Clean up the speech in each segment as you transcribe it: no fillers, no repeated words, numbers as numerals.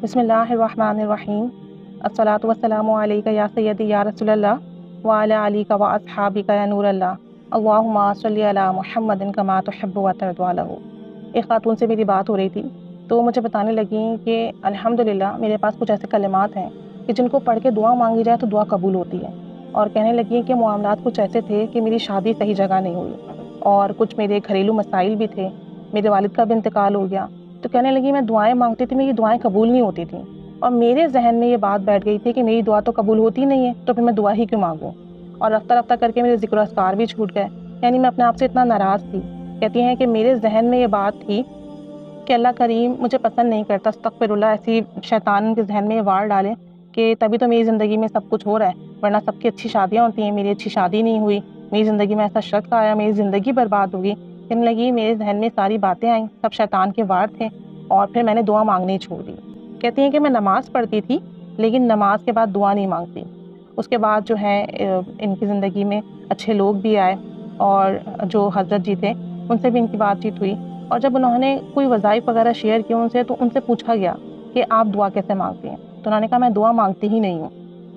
بسم اللہ الرحمن الرحیم الصلاۃ والسلام علیک یا سیدی یا رسول اللہ وعلی علیک و اصحابک یا نور اللہ اللہم صلی علی محمد کما تحب و ترضی له۔ ایک خاتون سے میری بات ہو رہی تھی تو مجھے بتانے لگیں کہ الحمدللہ میرے پاس کچھ ایسے کلمات ہیں کہ جن کو پڑھ کے دعا مانگی جائے تو دعا قبول ہوتی ہے، اور کہنے لگیں کہ معاملات کچھ ایسے تھے کہ میری شادی صحیح جگہ نہیں ہوئی اور کچھ میرے گھریلو مسائل بھی تھے، میرے والد کا بھی انتقال ہو گیا، تو کہنے لگی میں دعائیں مانگتی تھی، میری دعائیں قبول نہیں ہوتی تھیں، اور میرے ذہن میں یہ بات بیٹھ گئی تھی کہ میری دعا تو قبول ہوتی نہیں ہے تو پھر میں دعا ہی کیوں مانگوں، اور رفتہ رفتہ کر کے میرے ذکر و اذکار بھی چھوٹ گئے، یعنی میں اپنے آپ سے اتنا ناراض تھی۔ کہتی ہیں کہ میرے ذہن میں یہ بات تھی کہ اللہ کریم مجھے پسند نہیں کرتا، استغفر اللہ، ایسی شیطان کے ذہن میں یہ وار ڈالے کہ تبھی تو میری زندگی میں سب کچھ ہو رہا ہے، ورنہ سب کی اچھی شادیاں ہوتی ہیں، میری اچھی شادی نہیں ہوئی، میری زندگی میں ایسا شخص آیا، میری زندگی برباد ہوگی۔ کہنے لگی میرے ذہن میں ساری باتیں آئیں، سب شیطان کے وار تھے، اور پھر میں نے دعا مانگنی چھوڑ دی۔ کہتی ہیں کہ میں نماز پڑھتی تھی لیکن نماز کے بعد دعا نہیں مانگتی۔ اس کے بعد جو ہے ان کی زندگی میں اچھے لوگ بھی آئے، اور جو حضرت جی تھے ان سے بھی ان کی بات چیت ہوئی، اور جب انہوں نے کوئی وظائف وغیرہ شیئر کیے ان سے تو ان سے پوچھا گیا کہ آپ دعا کیسے مانگتی ہیں، تو انہوں نے کہا میں دعا مانگتی ہی نہیں ہوں،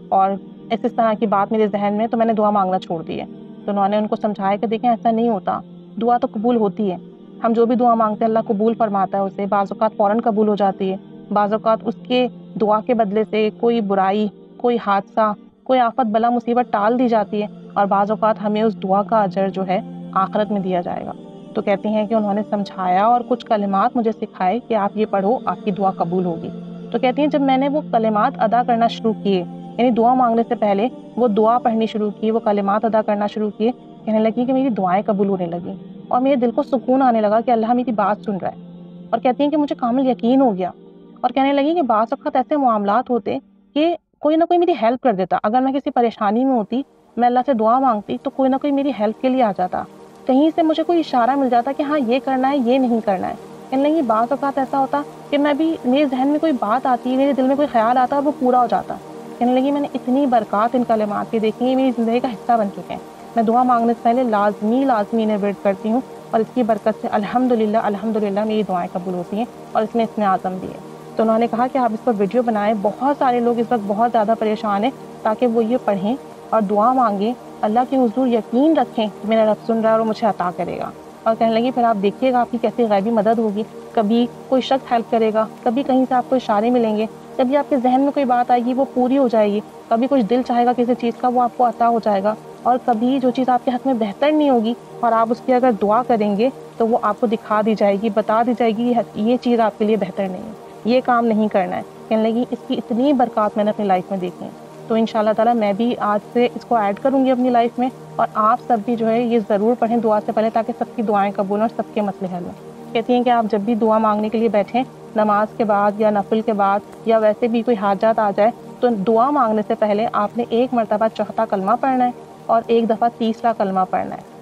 اور اس طرح کی بات میرے ذہن میں، تو میں نے دعا مانگنا چھوڑ دی ہے۔ تو انہوں نے ان کو سمجھایا کہ دیکھیں ایسا نہیں ہوتا، دعا تو قبول ہوتی ہے، ہم جو بھی دعا مانگتے ہیں اللہ قبول فرماتا ہے اسے، بعض اوقات فوراً قبول ہو جاتی ہے، بعض اوقات اس کے دعا کے بدلے سے کوئی برائی، کوئی حادثہ، کوئی آفت بلا مصیبت ٹال دی جاتی ہے، اور بعض اوقات ہمیں اس دعا کا اجر جو ہے آخرت میں دیا جائے گا۔ تو کہتی ہیں کہ انہوں نے سمجھایا اور کچھ کلمات مجھے سکھائے کہ آپ یہ پڑھو، آپ کی دعا قبول ہوگی۔ تو کہتی ہیں جب میں نے وہ کلمات ادا کرنا شروع کیے، یعنی دعا مانگنے سے پہلے وہ دعا پڑھنی شروع کی، وہ کلمات ادا کرنا شروع کیے، کہنے لگی کہ میری دعائیں قبول ہونے لگیں، اور میرے دل کو سکون آنے لگا کہ اللہ میری بات سن رہا ہے، اور کہتی ہیں کہ مجھے کامل یقین ہو گیا، اور کہنے لگی کہ بعض وقت ایسے معاملات ہوتے کہ کوئی نہ کوئی میری ہیلپ کر دیتا، اگر میں کسی پریشانی میں ہوتی، میں اللہ سے دعا مانگتی تو کوئی نہ کوئی میری ہیلپ کے لیے آ جاتا، کہیں سے مجھے کوئی اشارہ مل جاتا کہ ہاں یہ کرنا ہے، یہ نہیں کرنا ہے۔ کہنے لگی بعض اوقات ایسا ہوتا کہ میں بھی، میرے ذہن میں کوئی بات آتی، میرے دل میں کوئی خیال آتا اور وہ پورا ہو جاتا۔ کہنے لگی میں نے اتنی برکات ان کلمات کی دیکھی ہیں، میری زندگی کا حصہ بن چکے ہیں، میں دعا مانگنے سے پہلے لازمی انہیں ورد کرتی ہوں، اور اس کی برکت سے الحمدللہ میری دعائیں قبول ہوتی ہیں، اور اس میں اسم اعظم بھی ہے۔ تو انہوں نے کہا کہ آپ اس پر ویڈیو بنائیں، بہت سارے لوگ اس وقت بہت زیادہ پریشان ہیں، تاکہ وہ یہ پڑھیں اور دعا مانگیں، اللہ کے حضور یقین رکھیں کہ میرا رب سن رہا ہے اور وہ مجھے عطا کرے گا۔ اور کہنے لگی پھر آپ دیکھیے گا آپ کی کیسی غیبی مدد ہوگی، کبھی کوئی شخص ہیلپ کرے گا، کبھی کہیں سے آپ کو اشارے ملیں گے، کبھی آپ کے ذہن میں کوئی بات آئے گی وہ پوری ہو جائے گی، کبھی کچھ دل چاہے گا کسی چیز کا وہ آپ کو عطا ہو جائے گا، اور کبھی جو چیز آپ کے حق میں بہتر نہیں ہوگی اور آپ اس کی اگر دعا کریں گے تو وہ آپ کو دکھا دی جائے گی، بتا دی جائے گی یہ چیز آپ کے لیے بہتر نہیں ہے، یہ کام نہیں کرنا ہے۔ کہنے لگی اس کی اتنی برکات میں نے اپنی لائف میں دیکھی ہیں، تو انشاءاللہ تعالیٰ میں بھی آج سے اس کو ایڈ کروں گی اپنی لائف میں، اور آپ سب بھی جو ہے یہ ضرور پڑھیں دعا سے پہلے، تاکہ سب کی دعائیں قبول ہوں اور سب کے مسئلے حل ہوں۔ کہتی ہیں کہ آپ جب بھی دعا مانگنے کے لیے بیٹھیں، نماز کے بعد یا نفل کے بعد یا ویسے بھی کوئی حاجات آ جائے، تو دعا مانگنے سے پہلے آپ نے ایک مرتبہ چوتھا کلمہ پڑھنا ہے اور ایک دفعہ تیسرا کلمہ پڑھنا ہے،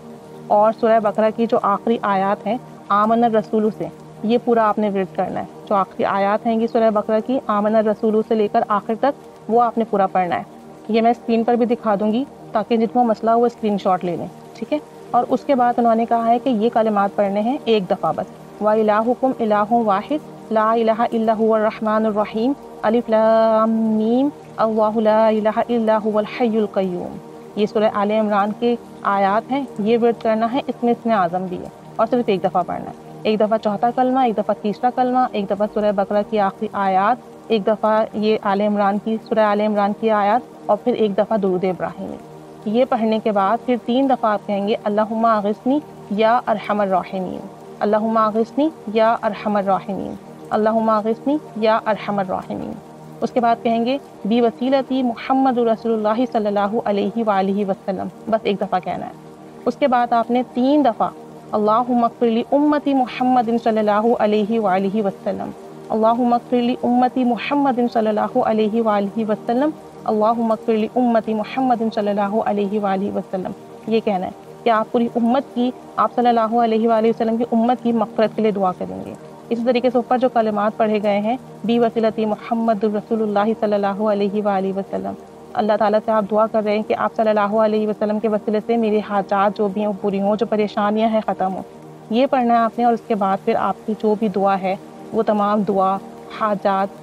اور سورہ بقرہ کی جو آخری آیات ہیں آمن الرسول سے، یہ پورا آپ نے ورد کرنا ہے، جو آخری آیات ہیں گی سورہ بقرہ کی آمن الرسول سے لے کر آخر تک وہ آپ نے پورا پڑھنا ہے۔ یہ میں اسکرین پر بھی دکھا دوں گی تاکہ جن کو مسئلہ ہو وہ اسکرین شاٹ لے لیں، ٹھیک ہے۔ اور اس کے بعد انہوں نے کہا ہے کہ یہ کلمات پڑھنے ہیں ایک دفعہ بس، وَإِلَٰهُكُمْ إِلَٰهٌ وَاحِدٌ لَا إِلَٰهَ إِلَّا هُوَ الرَّحْمَٰنُ الرَّحِيمُ الف لام میم اللہ لا الہ الا هو الحی القیوم۔ یہ سورہ آل عمران کے آیات ہیں، یہ ورد کرنا ہے، اس میں اسم اعظم بھی ہے، اور صرف ایک دفعہ پڑھنا ہے، ایک دفعہ چوتھا کلمہ، ایک دفعہ تیسرا کلمہ، ایک دفعہ سورہ بقرہ کی آخری آیات، ایک دفعہ یہ آل عمران کی سورہ آل عمران کی آیات، اور پھر ایک دفعہ درود ابراہیمی۔ یہ پڑھنے کے بعد پھر 3 دفعہ آپ کہیں گے اللہم اغثنی یا ارحم الراحمین، اللہم اغثنی یا ارحم الراحمین، اللہم اغثنی یا ارحم الراحمین۔ اس کے بعد کہیں گے بی وسیلتی محمد رسول اللہ صلی اللہ علیہ وآلہ وسلم، بس ایک دفعہ کہنا ہے۔ اس کے بعد آپ نے 3 دفعہ اللہم اغفر لی امتی محمد صلی اللہ علیہ وآلہ وسلم، اللہم اغفر لی امتی محمد صلی اللہ علیہ وآلہ وسلم، اللہم اغفر لی امتی محمد صلی اللہ علیہ وآلہ وسلم۔ یہ کہنا ہے کہ آپ پوری امت کی، آپ صلی اللہ علیہ وآلہ وسلم کی امت کی مغفرت کے لیے دعا کریں گے۔ اسی طریقے سے اوپر جو کلمات پڑھے گئے ہیں بی وسیلتی محمد رسول اللہ صلی اللہ علیہ وآلہ وسلم، اللہ تعالیٰ سے آپ دعا کر رہے ہیں کہ آپ صلی اللہ علیہ وسلم کے وسیلے سے میرے حاجات جو بھی ہیں وہ پوری ہوں، جو پریشانیاں ہیں ختم ہوں۔ یہ پڑھنا ہے آپ نے، اور اس کے بعد پھر آپ کی جو بھی دعا ہے وہ تمام دعا، حاجات،